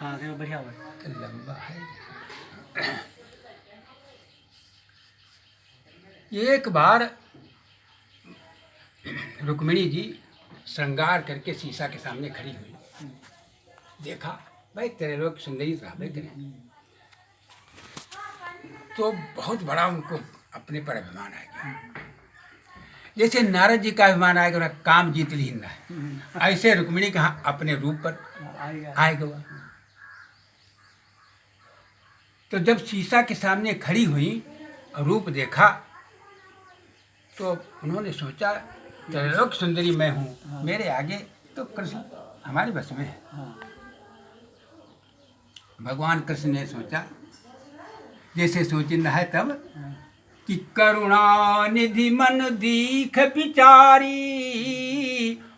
हाँ देखो बढ़िया हुआ। तो लंबा है। एक बार रुक्मिणी जी श्रृंगार करके शीशा के सामने खड़ी हुई। देखा भाई तेरे लोग सुंदरी रहबे करें, तो बहुत बड़ा उनको अपने पर अभिमान आ गया। जैसे नारद जी का अभिमान आएगा ना, काम जीत ली ना, ऐसे रुक्मिणी का अपने रूप पर आएगा। तो जब शीशा के सामने खड़ी हुई और रूप देखा, तो उन्होंने सोचा त्रैलोक सुंदरी मैं हूँ, मेरे आगे तो कृष्ण हमारे बस में है। भगवान कृष्ण ने सोचा, जैसे सोच न है तब कि करुणा निधि मन दीख विचारी,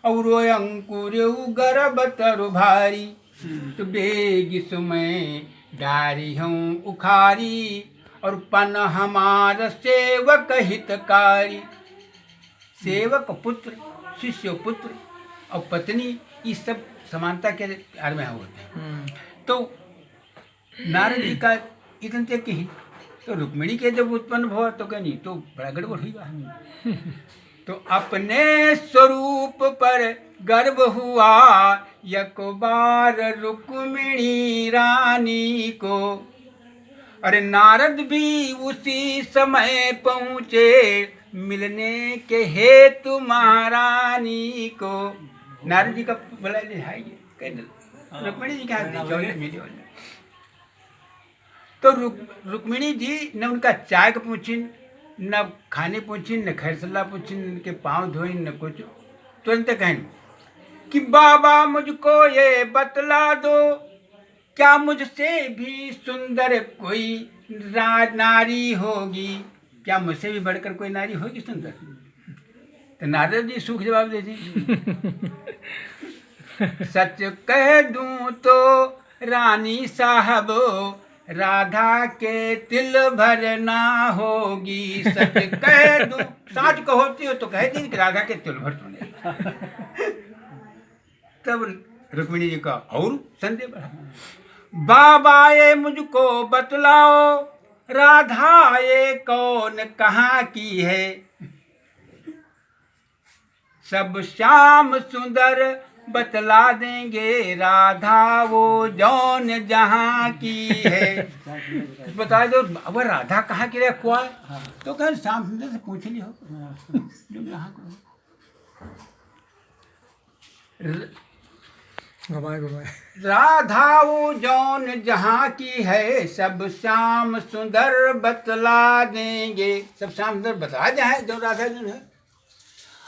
और अंकुर गर्भ तरु भारी, तो बेग सुमय डारी हूँ उखारी, और पन हमार सेवक हितकारी। सेवक पुत्र, शिष्य पुत्र और पत्नी, ये सब समानता के आधार में होते हैं। तो नारद जी का इतन तक ही, तो रुक्मिणी के जब उत्पन्न हुआ तो कहीं नहीं, तो बड़ा गड़बड़ हुई बात। तो अपने स्वरूप पर गर्व हुआ एक बार रुक्मिणी रानी को। अरे नारद भी उसी समय पहुँचे, मिलने के हेतु महारानी को। नारद जी का बोला है ये, रुक्मिणी जी का मिले। तो रुक्मिणी जी न उनका चाय का पूछी, न खाने पूछी, न खैर सलाह पूछी, न उनके पाँव धोई, न कुछ। तुरंत कहें कि बाबा मुझको ये बतला दो, क्या मुझसे भी सुंदर कोई नारी होगी? क्या मुझसे भी बढ़कर कोई नारी होगी सुंदर? तो नारद जी सूख जवाब दे दी, सच कह दूं तो रानी साहब, राधा के तिल भर ना होगी। सच कह दूं, साच को होती हो तो कह दी कि राधा के तिल भर सुने। तब रुक्मिणी जी का और संदेह बढ़ा, बाबा ये मुझको बतलाओ, राधा ये कौन कहाँ की है? सब श्याम सुंदर बतला देंगे, राधा वो जौन जहाँ की है। बता दो अब राधा कहाँ की रहे कुआ? तो कह श्याम सुंदर से पूछ ली हो राधा वो जौन जहाँ की है, सब श्याम सुंदर बतला देंगे। सब श्याम सुंदर बतला जाए जो राधा जो है।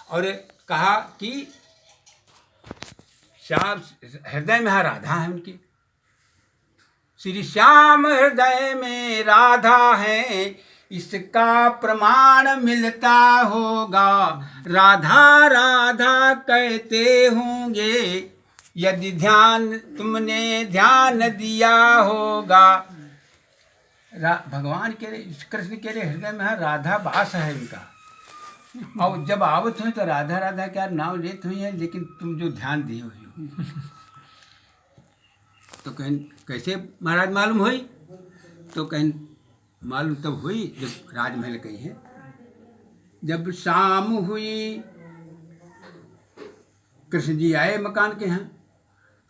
और कहा कि श्याम हृदय में राधा है उनकी, श्री श्याम हृदय में राधा है, इसका प्रमाण मिलता होगा। राधा राधा कहते होंगे, यदि तुमने ध्यान दिया होगा। भगवान के कृष्ण के हृदय में राधा वास है उनका। और जब आवत हुई तो राधा राधा क्या नाम लेत हुई है, लेकिन तुम जो ध्यान दिए हुई हो। तो कहीं कैसे महाराज मालूम हुई? तो कहीं मालूम तब हुई जब राजमहल गई है। जब शाम हुई, कृष्ण जी आए मकान के यहाँ,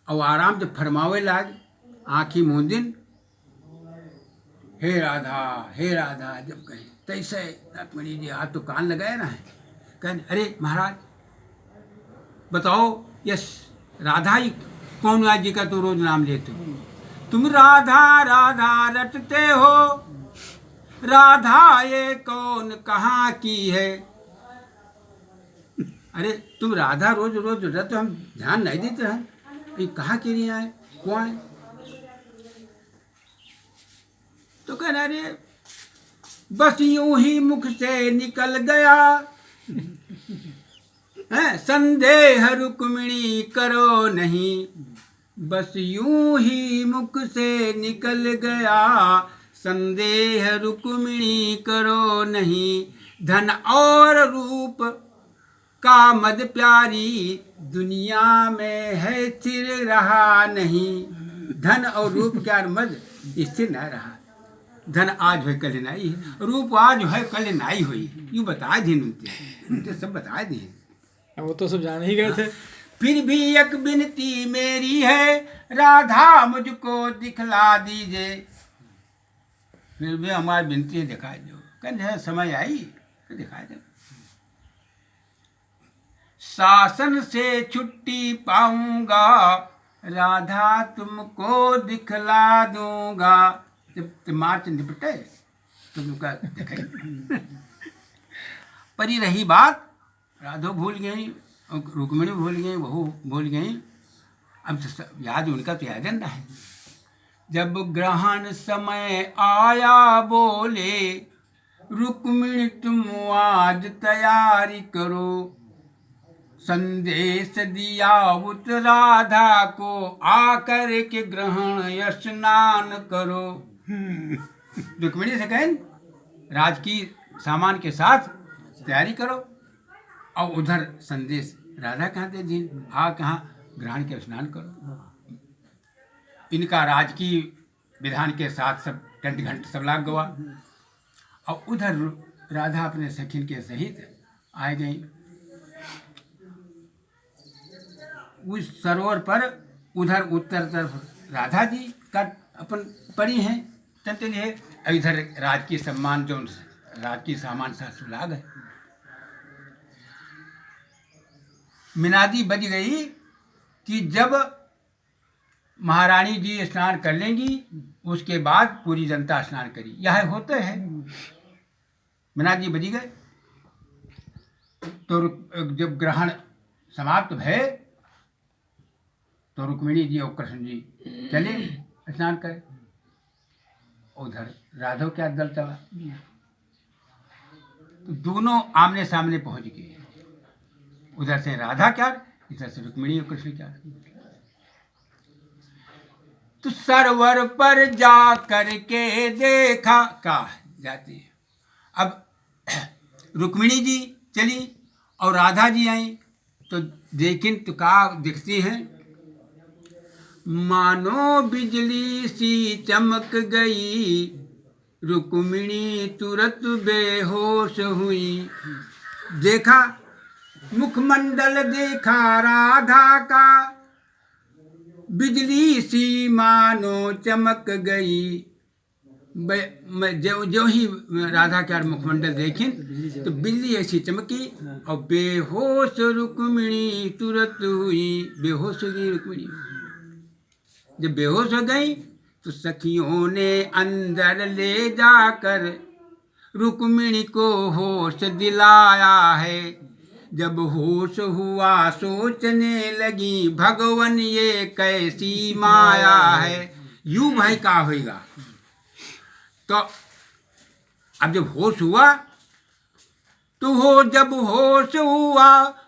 और आराम जब फरमावे लाग, आँखी मूंदिन, हे राधा जब कहें तैसे रुक्मिणी जी हाथ तो कान लगाए ना है। कहें अरे महाराज बताओ, यस राधा ही कौन आज जी का तो रोज नाम लेते हो? तुम राधा राधा रटते हो, राधा ये कौन कहाँ की है? अरे तुम राधा रोज रोज रटते, हम ध्यान नहीं देते हैं, ये कहाँ के लिए आए, कौन है? तो कहना अरे बस यूं ही मुख से निकल गया है, संदेह रुक्मिणी करो नहीं। बस यूं ही मुख से निकल गया, संदेह रुक्मिणी करो नहीं। धन और रूप का मद प्यारी, दुनिया में है स्थिर रहा नहीं। धन और रूप के मज स्थिर न रहा। धन आज है कल नाई है, रूप आज है कल नाई हुई, यूँ बता दी उनते सब बता दिए। वो तो सब जान ही गए थे। फिर भी एक विनती मेरी है, राधा मुझको दिखला दीजिए। फिर भी हमारी विनती है, दिखा दो। कहते समय आई तो दिखा दो। शासन से छुट्टी पाऊंगा, राधा तुमको दिखला दूंगा। जब मार्च निपटे तो तुमका दिखाई। पर ये रही बात, राधो भूल गई, रुक्मिणी भूल गई, बहू भूल गई। अब तो याद उनका तो याद ना है। जब ग्रहण समय आया बोले, रुक्मिणी तुम आज तैयारी करो। संदेश दिया उत राधा को, आकर के ग्रहण स्नान करो। रुक्मिणी से कहें राज की सामान के साथ तैयारी करो। और उधर संदेश राधा कहाँ दे दी, कहाँ ग्रहण के स्नान करो। इनका राजकीय विधान के साथ सब टेंट घंट सब लाग गवा। और उधर राधा अपने सखिन के सहित आ गई। उस सरोवर पर उधर उत्तर तरफ राधा जी का अपन परी हैं टेंट लिए, इधर राजकीय सम्मान जो राजकीय सामान सा सुलाग है। मिनादी बज गई कि जब महारानी जी स्नान कर लेंगी उसके बाद पूरी जनता स्नान करी। यह होते हैं। मिनादी बजी गए तो जब ग्रहण समाप्त भय तो रुक्मिणी जी और कृष्ण जी चले स्नान करे। उधर राधव क्या दल चला, तो दोनों आमने सामने पहुंच गए। उधर से राधा क्या, इधर से रुक्मिणी और कृष्ण क्या। तो सरोवर पर जा करके देखा का जाती है। अब रुक्मिणी जी चली और राधा जी आई तो देखें तो का दिखती हैं, मानो बिजली सी चमक गई, रुक्मिणी तुरंत बेहोश हुई। देखा मुखमंडल देखा राधा का, बिजली सी मानो चमक गई। जो ही राधा का मुखमंडल देखी तो बिजली ऐसी चमकी और बेहोश रुक्मिणी तुरंत हुई। बेहोश हो गई रुक्मिणी। जब बेहोश हो गई तो सखियों ने अंदर ले जाकर रुक्मिणी को होश दिलाया है। जब होश हुआ सोचने लगी, भगवान ये कैसी माया है। यूं भाई का होगा। तो अब जब होश हुआ तो जब होश हुआ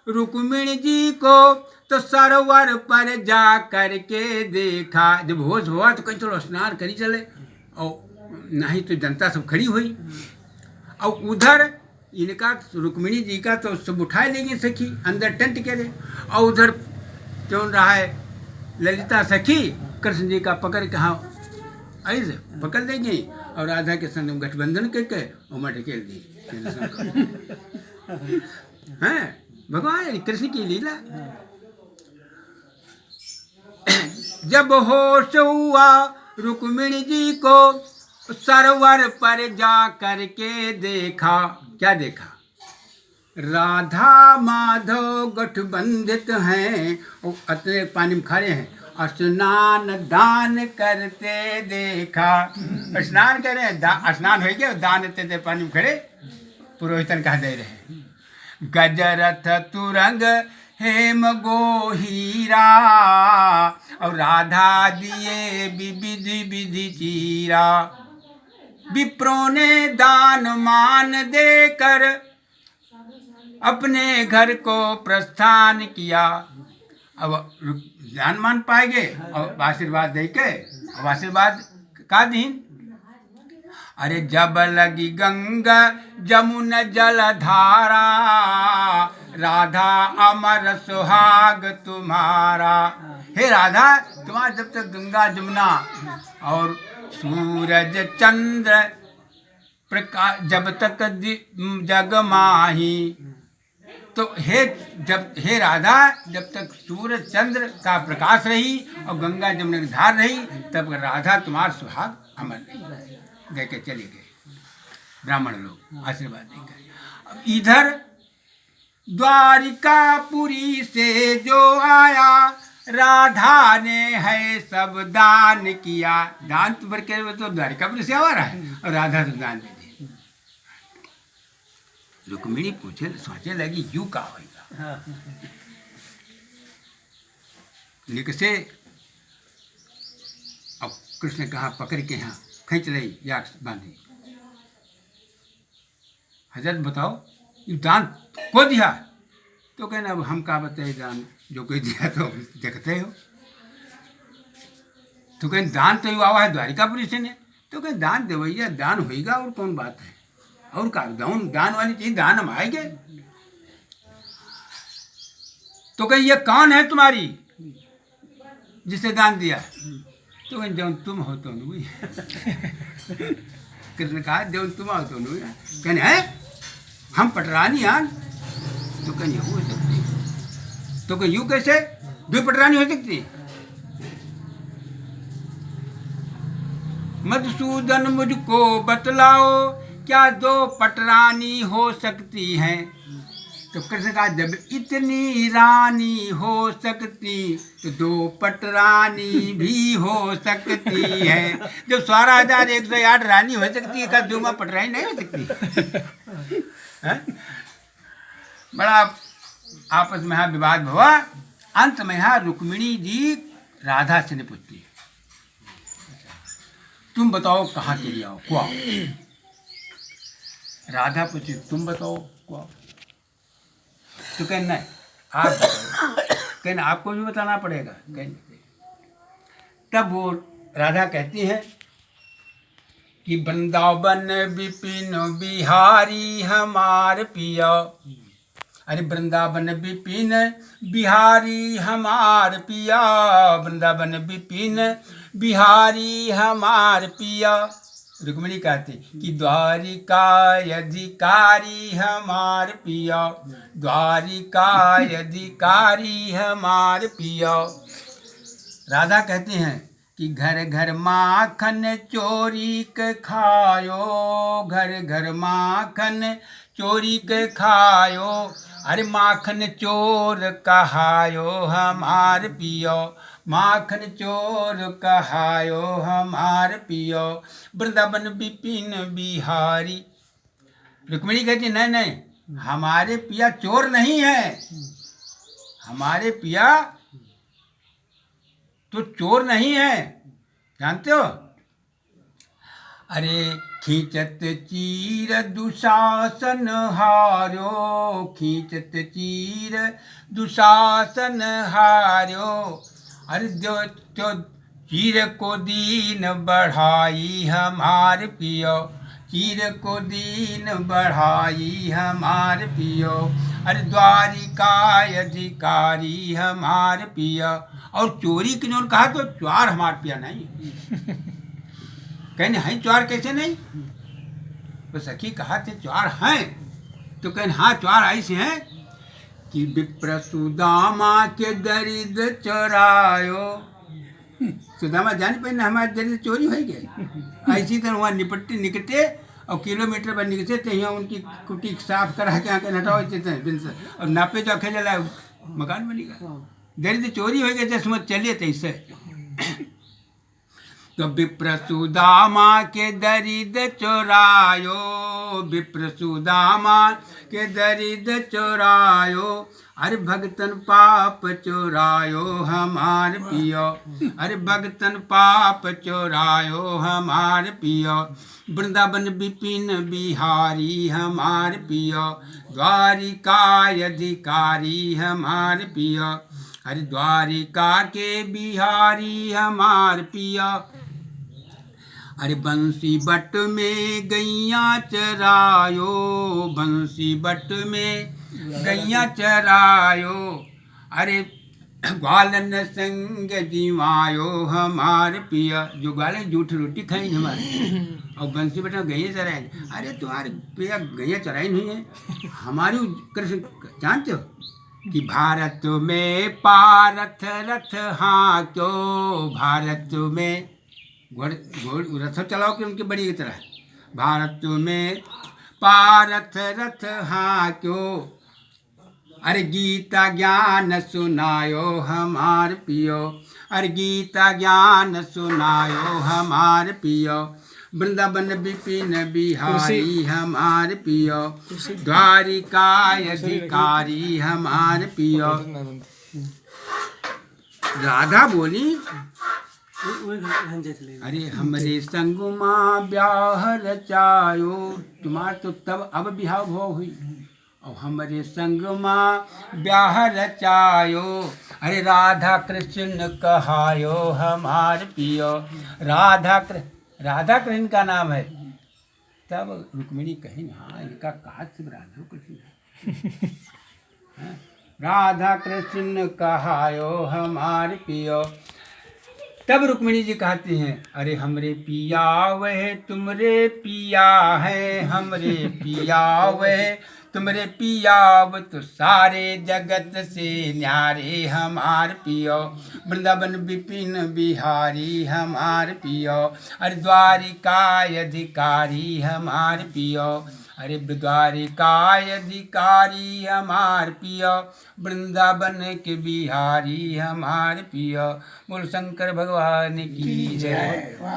रुक्मिणी जी को, तो सरोवर पर जा करके देखा। जब होश हुआ तो कहीं थोड़ा स्नान करी चले, और नहीं तो जनता सब खड़ी हुई। और उधर इनका रुक्मिणी जी का तो सब उठाए लेंगे सखी अंदर टेंट के लिए, और उधर चल रहा है ललिता सखी कृष्ण जी का पकड़ कहाँ ऐसे पकड़ लेंगे और राधा के संग गठबंधन करके उमर ढकेल दी। हैं भगवान कृष्ण की लीला। जब होश हुआ रुक्मिणी जी को, सरोवर पर जा करके देखा। क्या देखा? राधा माधव गठबंधित हैं और अतरे पानी में खड़े हैं, स्नान दान करते देखा। स्नान करें स्नान हो गया, दान देते पानी में खड़े पुरोहितन कहा दे रहे। गजरथ तुरंग हेम गोहीरा, और राधा दिए विधि विधि चीरा। विप्रों ने दान मान देकर अपने घर को प्रस्थान किया। अब दान मान पाएंगे और आशीर्वाद दे के, और आशीर्वाद का दिन। अरे जब लगी गंगा जमुन जलधारा, राधा अमर सुहाग तुम्हारा। हे राधा, तुम्हारा जब तक गंगा जमुना और सूरज चंद्र प्रकाश जब तक जग माही, तो हे राधा, जब तक सूरज चंद्र का प्रकाश रही और गंगा जमुना की धार रही, तब राधा तुम्हारा सुहाग अमर रही। दे के चले गए ब्राह्मण लोग आशीर्वाद देकर। अब इधर द्वारिकापुरी से जो आया, राधा ने है सब दान किया। दान तो भर के तो द्वारिकापुरी से आ रहा है और राधा तो दान दे दी। रुक्मिणी पूछे सोचने लगी यू का होगा। निकसे अब कृष्ण ने कहा पकड़ के यहाँ खींच रही या बांधी। हजरत बताओ ये दान को दिया? तो कहना अब हम का बताए, दान जो कोई दिया तो देखते हो। तो कहें दान तो आवा है द्वारिकापुरी से ने। तो कहें दान देवैया दान होएगा और कौन बात है, और का दान वाली चीज दान हम आएंगे। तो कहें ये कौन है तुम्हारी जिसे दान दिया? तो कहें जौन तुम हो तो नहीं। कृष्ण कहा जौन तुम हो तो नहीं। कहने है हम पटरानी आन? तो कहीं हो सकती, तो कहीं यूं कैसे दो पटरानी हो सकती? मधुसूदन मुझको बतलाओ क्या दो पटरानी हो सकती हैं? तो कृष्ण कहा जब इतनी रानी हो सकती तो दो पटरानी भी हो सकती है। जब 12,108 रानी हो सकती है, क्या दो में पटरानी नहीं हो सकती? बड़ा आपस में यहाँ विवाद हुआ। अंत में यहाँ रुक्मिणी जी राधा से ने पूछती, तुम बताओ कहाँ के लिए आओ को? राधा पूछी तुम बताओ को? तो कहना नहीं आप बताओ। कहना आपको भी बताना पड़ेगा। कहना तब वो राधा कहती है कि वृंदावन विपिन बिहारी हमार पिया। अरे वृंदावन विपिन बिहारी हमार पिया, वृंदावन विपिन बिहारी हमार पिया। रुक्मिणी कहती कि द्वारिका अधिकारी हमार पिया, द्वारिका अधिकारी हमार पिया। राधा कहती हैं कि घर घर माखन चोरी के खायो, घर घर माखन चोरी के खायो। अरे माखन चोर कहायो हमार पियो, माखन चोर कहायो हमार पियो, वृंदावन विपिन बिहारी। रुक्मिणी कहती नहीं नहीं, हमारे पिया चोर नहीं है, हमारे पिया तो चोर नहीं है, जानते हो? अरे खींचत चीर दुशासन हारो, खींचत चीर दुशासन हारो। अरे जो चीर को दीन बढ़ाई हमार पियो, चीर को दीन बढ़ाई हमार पियो। अरे द्वारिका अधिकारी हमार पिया। और चोरी किन्होंने कहा तो च्वार हमार पिया नहीं। कहने हैं च्वार कैसे नहीं? तो सखी कहा थे च्वार हैं। तो कहने हाँ च्वार ऐसे हैं कि विप्र सुदामा के दरिद्र चोरायो। सुदामा जान पे हमारे दरिद्र चोरी हो गए। ऐसी तरह वहाँ निकटे और किलोमीटर पर निकटे तो यहाँ उनकी कुटी साफ करा के आके हटाओ और नापे जो अखे जला मकान बनेगा। दरिद्र चोरी हो गए जैसे चलिए तो इससे। तो विप्र सुदामा के दरिद्र चोरायो, विप्र सुदामा के दरिद्र चोरायो। अरे भगतन पाप चोरायो हमार पियो, अरे भगतन पाप चोरायो हमार पियो। वृंदावन विपिन बिहारी हमार पियो, द्वारिका अधिकारी हमार पियो। अरे द्वारिका के बिहारी हमार पिया। अरे बंसी बट में गैया चरायो, बंसी बट में गैया चरायो, अरे ग्वालन संग जीवायो हमार पिया। जो ग्वाले जूठ रोटी खाई हमारे और बंसी बट में गैया चराए। अरे तुम्हारे पिया गैया चराई नहीं है हमारी। कृष्ण जानते हो कि भारत में पारथ रथ हाँ क्यों, भारत में घोड़ रथ चलाओ कि उनकी बड़ी की तरह। भारत में पारथ रथ हाँ क्यों, अरे गीता ज्ञान सुनायो हमार पियो, अरे गीता ज्ञान सुनायो हमार पियो। वृंदावन विपिन बिहारी हमार पियो, द्वारिका अधिकारी हमार पियो। राधा बोली अरे हमरे संग माँ ब्याह रचायो। तुम्हार तो तब अब ब्याह भो हुई और हमरे संग माँ ब्याह रचायो। अरे राधा कृष्ण कहायो हमार पियो, राधा कृष्ण का नाम है। तब रुक्मिणी कही हाँ इनका कहा सिर्फ राधा कृष्ण है। राधा कृष्ण कहायो हमार पियो। तब रुक्मिणी जी कहती हैं अरे हमरे पिया वह तुमरे पिया है, हमरे पिया वह तुमरे पिया तो सारे जगत से न्यारे हमार पियो। वृंदावन विपिन बिहारी हमार पियो, अरे द्वारिका अधिकारी हमार पियो, अरे द्वारिका अधिकारी हमार पियो, वृंदावन के बिहारी हमार पियो। बोल शंकर भगवान की जय।